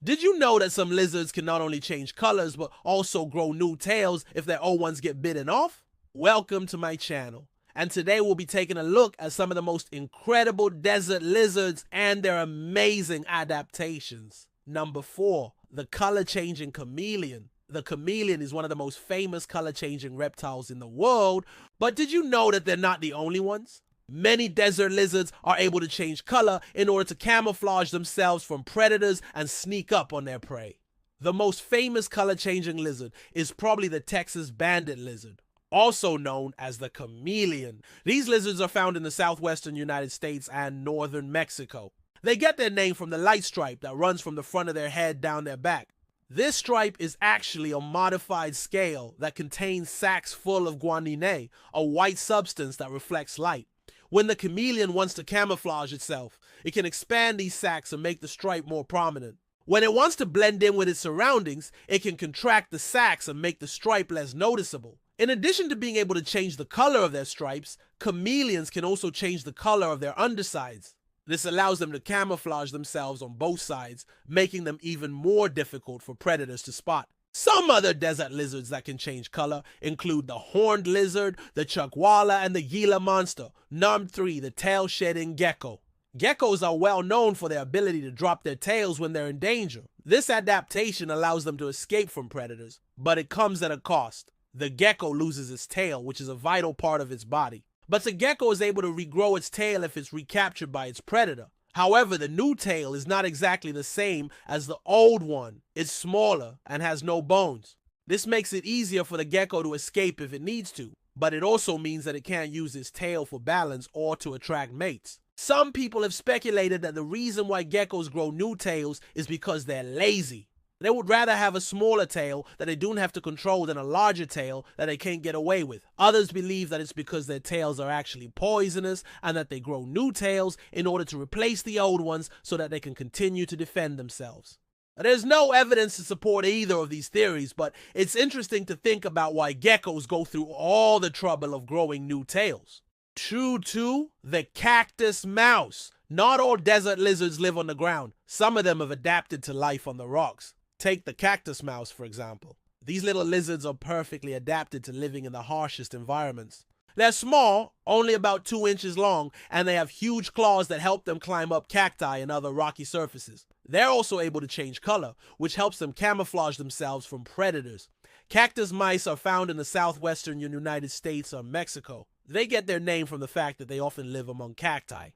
Did you know that some lizards can not only change colors but also grow new tails if their old ones get bitten off? Welcome to my channel. And today we'll be taking a look at some of the most incredible desert lizards and their amazing adaptations. Number 4, the color-changing chameleon. The chameleon is one of the most famous color-changing reptiles in the world, but did you know that they're not the only ones? Many desert lizards are able to change color in order to camouflage themselves from predators and sneak up on their prey. The most famous color-changing lizard is probably the Texas banded lizard, also known as the chameleon. These lizards are found in the southwestern United States and northern Mexico. They get their name from the light stripe that runs from the front of their head down their back. This stripe is actually a modified scale that contains sacs full of guanine, a white substance that reflects light. When the chameleon wants to camouflage itself, it can expand these sacs and make the stripe more prominent. When it wants to blend in with its surroundings, it can contract the sacs and make the stripe less noticeable. In addition to being able to change the color of their stripes, chameleons can also change the color of their undersides. This allows them to camouflage themselves on both sides, making them even more difficult for predators to spot. Some other desert lizards that can change color include the horned lizard, the chuckwalla, and the Gila monster. Number 3, the tail-shedding gecko. Geckos are well known for their ability to drop their tails when they're in danger. This adaptation allows them to escape from predators, but it comes at a cost. The gecko loses its tail, which is a vital part of its body. But the gecko is able to regrow its tail if it's recaptured by its predator. However, the new tail is not exactly the same as the old one. It's smaller and has no bones. This makes it easier for the gecko to escape if it needs to, but it also means that it can't use its tail for balance or to attract mates. Some people have speculated that the reason why geckos grow new tails is because they're lazy. They would rather have a smaller tail that they don't have to control than a larger tail that they can't get away with. Others believe that it's because their tails are actually poisonous and that they grow new tails in order to replace the old ones so that they can continue to defend themselves. There's no evidence to support either of these theories, but it's interesting to think about why geckos go through all the trouble of growing new tails. True too, the cactus mouse. Not all desert lizards live on the ground. Some of them have adapted to life on the rocks. Take the cactus mouse, for example. These little lizards are perfectly adapted to living in the harshest environments. They're small, only about 2 inches long, and they have huge claws that help them climb up cacti and other rocky surfaces. They're also able to change color, which helps them camouflage themselves from predators. Cactus mice are found in the southwestern United States or Mexico. They get their name from the fact that they often live among cacti.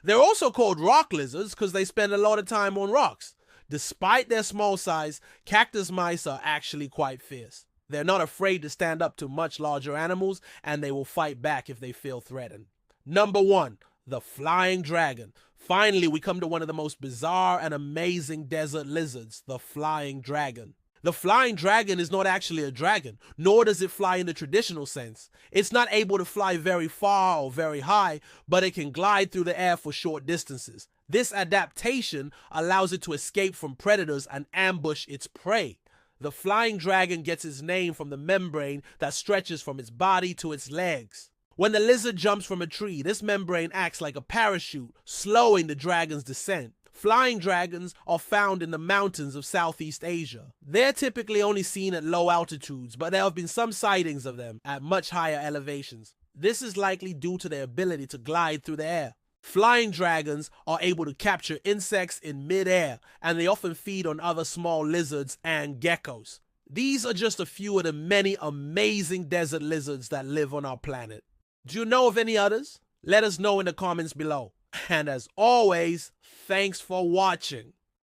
They're also called rock lizards because they spend a lot of time on rocks. Despite their small size, cactus mice are actually quite fierce. They're not afraid to stand up to much larger animals, and they will fight back if they feel threatened. Number 1, the flying dragon. Finally, we come to one of the most bizarre and amazing desert lizards, the flying dragon. The flying dragon is not actually a dragon, nor does it fly in the traditional sense. It's not able to fly very far or very high, but it can glide through the air for short distances. This adaptation allows it to escape from predators and ambush its prey. The flying dragon gets its name from the membrane that stretches from its body to its legs. When the lizard jumps from a tree, this membrane acts like a parachute, slowing the dragon's descent. Flying dragons are found in the mountains of Southeast Asia. They're typically only seen at low altitudes, but there have been some sightings of them at much higher elevations. This is likely due to their ability to glide through the air. Flying dragons are able to capture insects in mid-air, and they often feed on other small lizards and geckos. These are just a few of the many amazing desert lizards that live on our planet. Do you know of any others? Let us know in the comments below. And as always, thanks for watching.